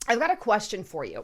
I've got a question for you.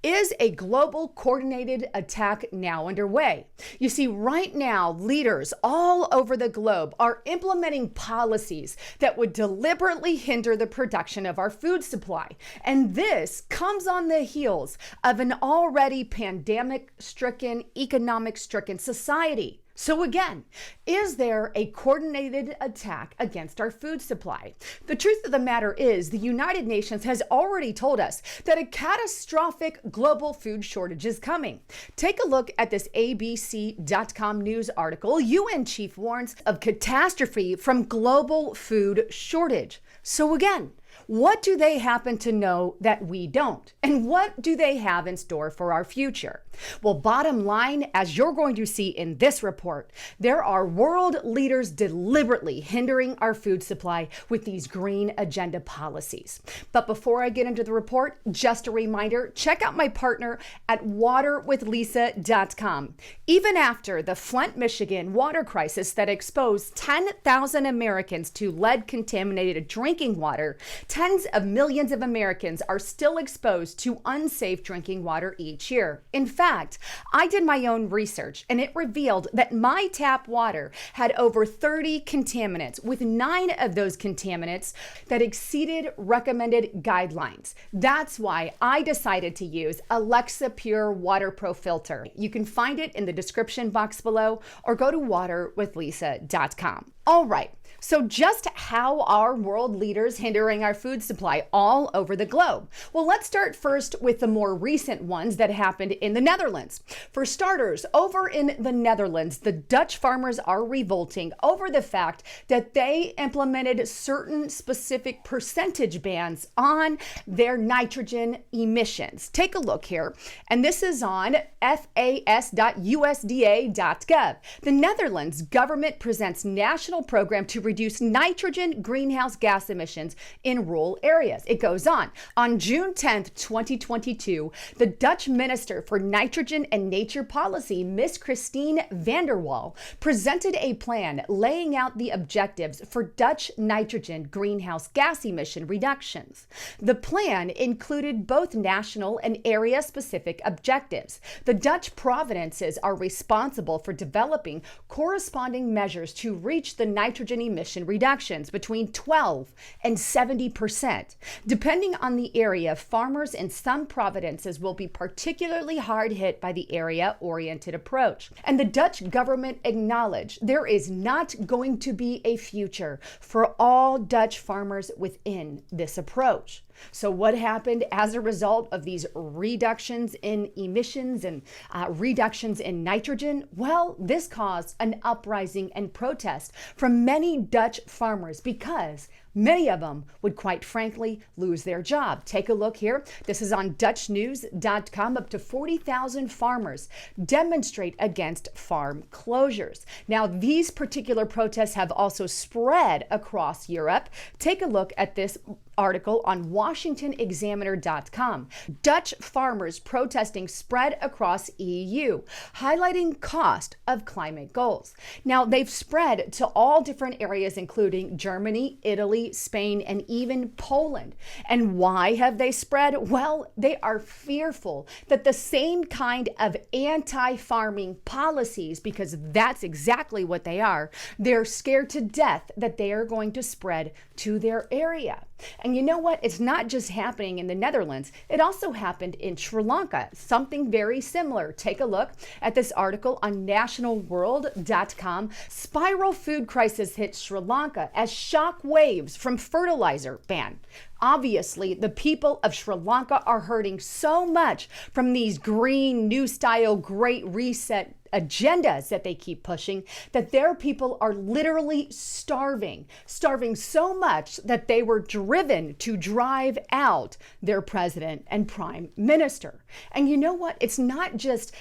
Is a global coordinated attack now underway? You see, right now, leaders all over the globe are implementing policies that would deliberately hinder the production of our food supply. And this comes on the heels of an already pandemic-stricken, economic-stricken society. So again, is there a coordinated attack against our food supply? The truth of the matter is the United Nations has already told us that a catastrophic global food shortage is coming. Take a look at this ABC.com news article. UN chief warns of catastrophe from global food shortage. So again, what do they happen to know that we don't? And what do they have in store for our future? Well, bottom line, as you're going to see in this report, there are world leaders deliberately hindering our food supply with these green agenda policies. But before I get into the report, just a reminder, check out my partner at waterwithlisa.com. Even after the Flint, Michigan water crisis that exposed 10,000 Americans to lead-contaminated drinking water, tens of millions of Americans are still exposed to unsafe drinking water each year. In fact, I did my own research and it revealed that my tap water had over 30 contaminants, with 9 of those contaminants that exceeded recommended guidelines. That's why I decided to use Alexa Pure Water Pro Filter. You can find it in the description box below or go to waterwithlisa.com. All right, so just how are world leaders hindering our food supply all over the globe? Well, let's start first with the more recent ones that happened in the Netherlands. For starters, over in the Netherlands, the Dutch farmers are revolting over the fact that they implemented certain specific percentage bans on their nitrogen emissions. Take a look here, and this is on fas.usda.gov. The Netherlands government presents national program to reduce nitrogen greenhouse gas emissions in rural areas. It goes on. On June 10th, 2022, the Dutch Minister for Nitrogen and Nature Policy, Miss Christine van der Wal, presented a plan laying out the objectives for Dutch nitrogen greenhouse gas emission reductions. The plan included both national and area-specific objectives. The Dutch provinces are responsible for developing corresponding measures to reach the nitrogen emission reductions between 12 and 70%. Depending on the area, farmers in some provinces will be particularly hard hit by the area-oriented approach. And the Dutch government acknowledged there is not going to be a future for all Dutch farmers within this approach. So what happened as a result of these reductions in emissions and reductions in nitrogen? Well, this caused an uprising and protest from many Dutch farmers because many of them would quite frankly lose their job. Take a look here. This is on DutchNews.com. Up to 40,000 farmers demonstrate against farm closures. Now, these particular protests have also spread across Europe. Take a look at this article on WashingtonExaminer.com. Dutch farmers protesting spread across EU, highlighting cost of climate goals. Now, they've spread to all different areas, including Germany, Italy, Spain, and even Poland. And why have they spread? Well, they are fearful that the same kind of anti-farming policies, because that's exactly what they are, they're scared to death that they are going to spread to their area. And you know what? It's not just happening in the Netherlands. It also happened in Sri Lanka, something very similar. Take a look at this article on nationalworld.com. Spiral food crisis hits Sri Lanka as shock waves from fertilizer ban. Obviously, the people of Sri Lanka are hurting so much from these green, new style, great reset agendas that they keep pushing that their people are literally starving so much that they were driven to drive out their president and prime minister. And you know what? It's not just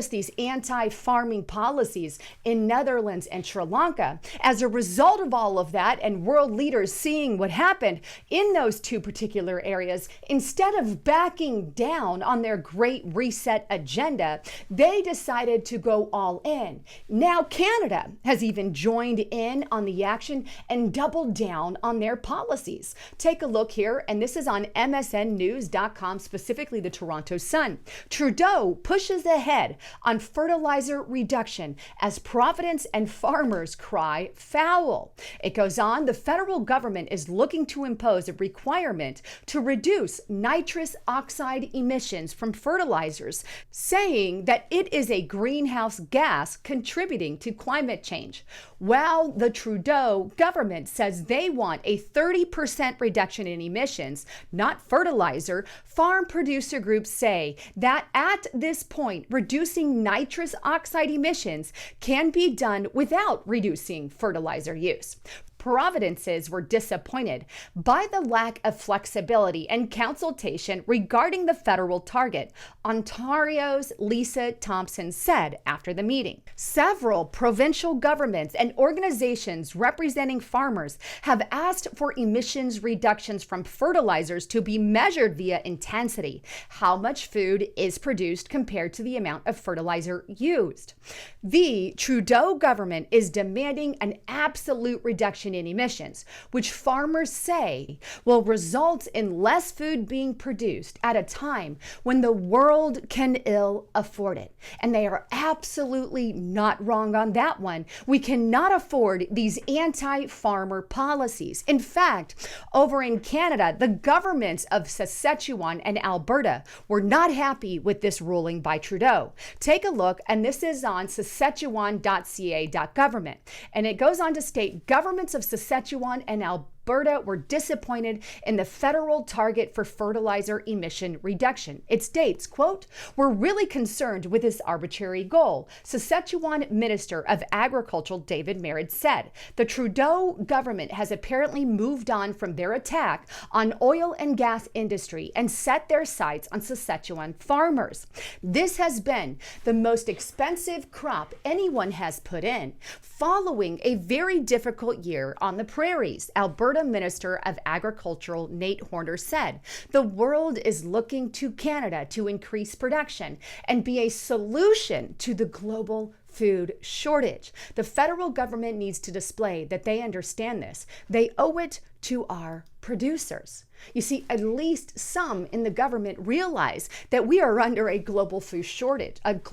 these anti-farming policies in Netherlands and Sri Lanka. As a result of all of that and world leaders seeing what happened in those two particular areas, instead of backing down on their great reset agenda, they decided to to go all in. Now Canada has even joined in on the action and doubled down on their policies. Take a look here, and this is on MSNnews.com, specifically the Toronto Sun. Trudeau pushes ahead on fertilizer reduction as Providence and farmers cry foul. It goes on, the federal government is looking to impose a requirement to reduce nitrous oxide emissions from fertilizers, saying that it is a greenhouse gas contributing to climate change. While the Trudeau government says they want a 30% reduction in emissions, not fertilizer, farm producer groups say that at this point, reducing nitrous oxide emissions can be done without reducing fertilizer use. Providences were disappointed by the lack of flexibility and consultation regarding the federal target, Ontario's Lisa Thompson said after the meeting. Several provincial governments and organizations representing farmers have asked for emissions reductions from fertilizers to be measured via intensity, how much food is produced compared to the amount of fertilizer used. The Trudeau government is demanding an absolute reduction in emissions, which farmers say will result in less food being produced at a time when the world can ill afford it. And they are absolutely not wrong on that one. We cannot afford these anti-farmer policies. In fact, over in Canada, the governments of Saskatchewan and Alberta were not happy with this ruling by Trudeau. Take a look, and this is on saskatchewan.ca.government. And it goes on to state governments of Saskatchewan and Alberta were disappointed in the federal target for fertilizer emission reduction. It states, quote, "We're really concerned with this arbitrary goal," Saskatchewan Minister of Agriculture David Merritt said. The Trudeau government has apparently moved on from their attack on oil and gas industry and set their sights on Saskatchewan farmers. This has been the most expensive crop anyone has put in, following a very difficult year on the prairies. Alberta Minister of Agriculture Nate Horner said, "The world is looking to Canada to increase production and be a solution to the global food shortage. The federal government needs to display that they understand this. They owe it to our producers." You see, at least some in the government realize that we are under a global food shortage, And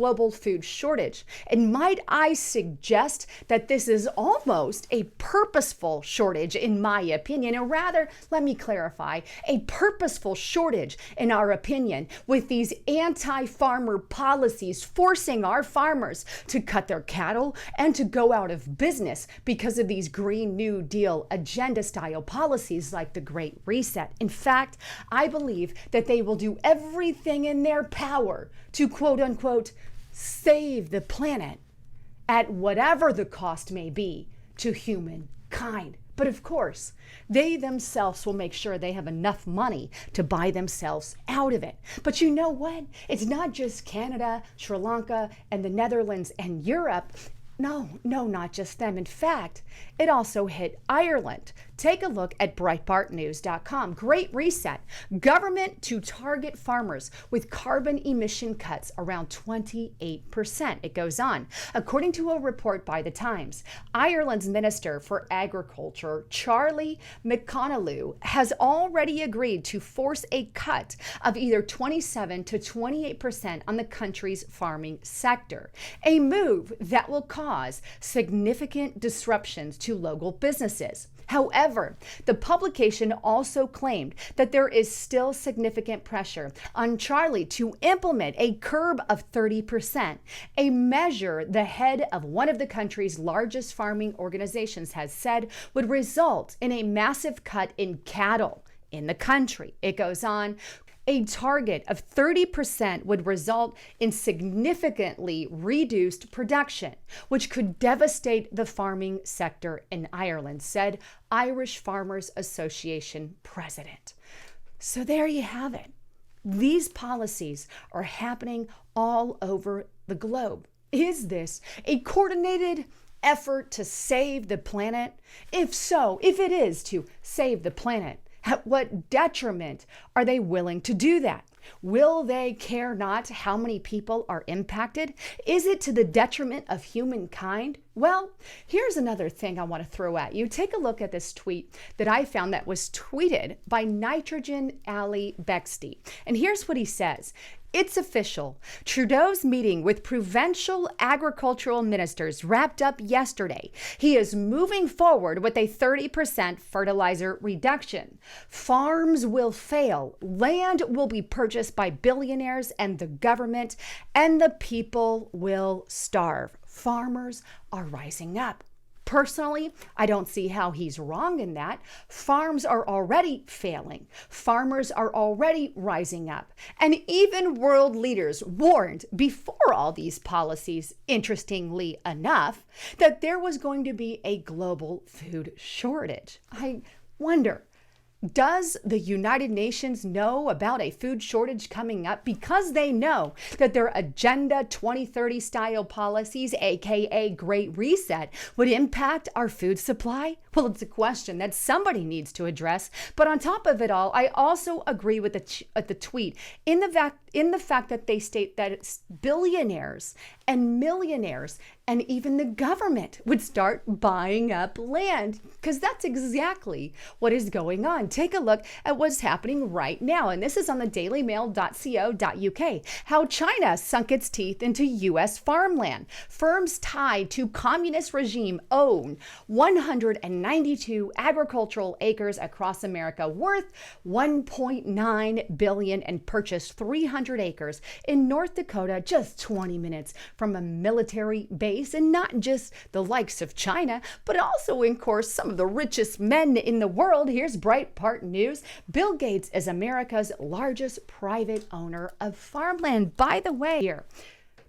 might I suggest that this is almost a purposeful shortage, in my opinion, or rather, let me clarify, a purposeful shortage, in our opinion, with these anti-farmer policies forcing our farmers to cut their cattle and to go out of business because of these Green New Deal agenda-style policies like the Great Reset. In fact, I believe that they will do everything in their power to, quote unquote, save the planet at whatever the cost may be to humankind. But of course, they themselves will make sure they have enough money to buy themselves out of it. But you know what? It's not just Canada, Sri Lanka, and the Netherlands and Europe. No, not just them. In fact, it also hit Ireland. Take a look at breitbartnews.com. Great Reset. Government to target farmers with carbon emission cuts around 28%. It goes on. According to a report by The Times, Ireland's Minister for Agriculture, Charlie McConnell, has already agreed to force a cut of either 27 to 28% on the country's farming sector, a move that will cause significant disruptions to local businesses. However, the publication also claimed that there is still significant pressure on Charlie to implement a curb of 30%, a measure the head of one of the country's largest farming organizations has said would result in a massive cut in cattle in the country. It goes on. A target of 30% would result in significantly reduced production, which could devastate the farming sector in Ireland, said Irish Farmers Association president. So there you have it. These policies are happening all over the globe. Is this a coordinated effort to save the planet? If so, if it is to save the planet, at what detriment are they willing to do that? Will they care not how many people are impacted? Is it to the detriment of humankind? Well, here's another thing I want to throw at you. Take a look at this tweet that I found that was tweeted by Nitrogen Ali Bexty. And here's what he says. It's official. Trudeau's meeting with provincial agricultural ministers wrapped up yesterday. He is moving forward with a 30% fertilizer reduction. Farms will fail. Land will be purchased by billionaires and the government, and the people will starve. Farmers are rising up. Personally, I don't see how he's wrong in that. Farms are already failing. Farmers are already rising up. And even world leaders warned before all these policies, interestingly enough, that there was going to be a global food shortage. I wonder, does the United Nations know about a food shortage coming up because they know that their Agenda 2030 style policies, aka Great Reset, would impact our food supply? Well, it's a question that somebody needs to address. But on top of it all, I also agree with the tweet in the fact that they state that it's billionaires and millionaires and even the government would start buying up land, because that's exactly what is going on. Take a look at what's happening right now. And this is on the dailymail.co.uk. How China sunk its teeth into U.S. farmland. Firms tied to communist regime own 192 agricultural acres across America worth $1.9 billion and purchased 300 acres in North Dakota, just 20 minutes from a military base. And not just the likes of China, but also, of course, some of the richest men in the world. Here's Breitbart News. Bill Gates is America's largest private owner of farmland, by the way. Here.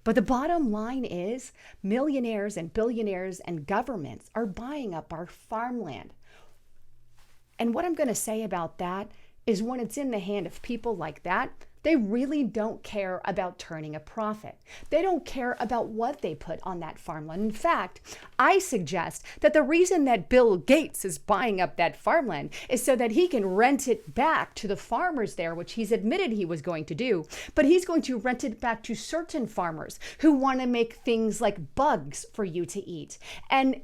But the bottom line is millionaires and billionaires and governments are buying up our farmland. And what I'm going to say about that is when it's in the hand of people like that, they really don't care about turning a profit. They don't care about what they put on that farmland. In fact, I suggest that the reason that Bill Gates is buying up that farmland is so that he can rent it back to the farmers there, which he's admitted he was going to do. But he's going to rent it back to certain farmers who want to make things like bugs for you to eat and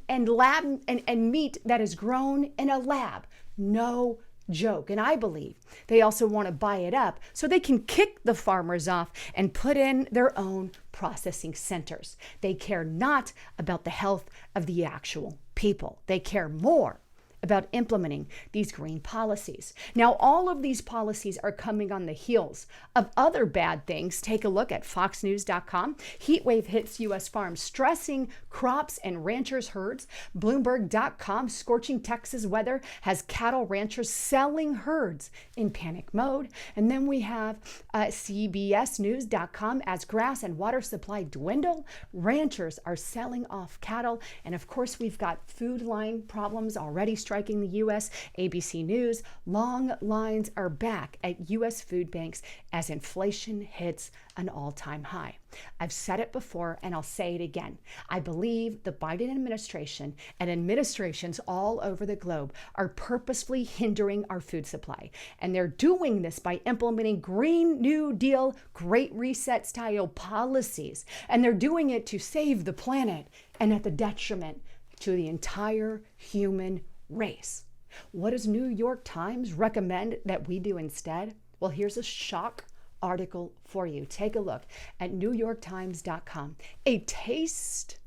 meat that is grown in a lab. No joke. And I believe they also want to buy it up so they can kick the farmers off and put in their own processing centers. They care not about the health of the actual people. They care more about implementing these green policies. Now, all of these policies are coming on the heels of other bad things. Take a look at foxnews.com. Heat wave hits U.S. farms, stressing crops and ranchers' herds. Bloomberg.com, scorching Texas weather has cattle ranchers selling herds in panic mode. And then we have CBSnews.com, as grass and water supply dwindle, ranchers are selling off cattle. And of course, we've got food line problems already striking the U.S. ABC News. Long lines are back at U.S. food banks as inflation hits an all-time high. I've said it before and I'll say it again. I believe the Biden administration and administrations all over the globe are purposefully hindering our food supply. And they're doing this by implementing Green New Deal, Great Reset style policies. And they're doing it to save the planet and at the detriment to the entire human race. What does New York Times recommend that we do instead? Well, here's a shock article for you. Take a look at NewYorkTimes.com. A taste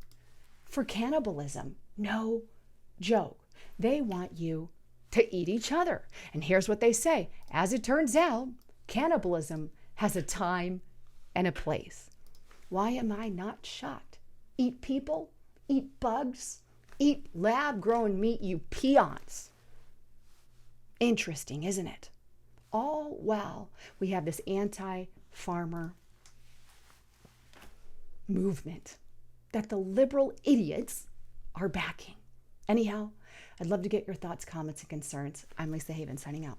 for cannibalism. No joke. They want you to eat each other. And here's what they say. As it turns out, cannibalism has a time and a place. Why am I not shocked? Eat people, eat bugs, eat lab-grown meat, you peons. Interesting, isn't it? All while we have this anti-farmer movement that the liberal idiots are backing. Anyhow, I'd love to get your thoughts, comments, and concerns. I'm Lisa Haven signing out.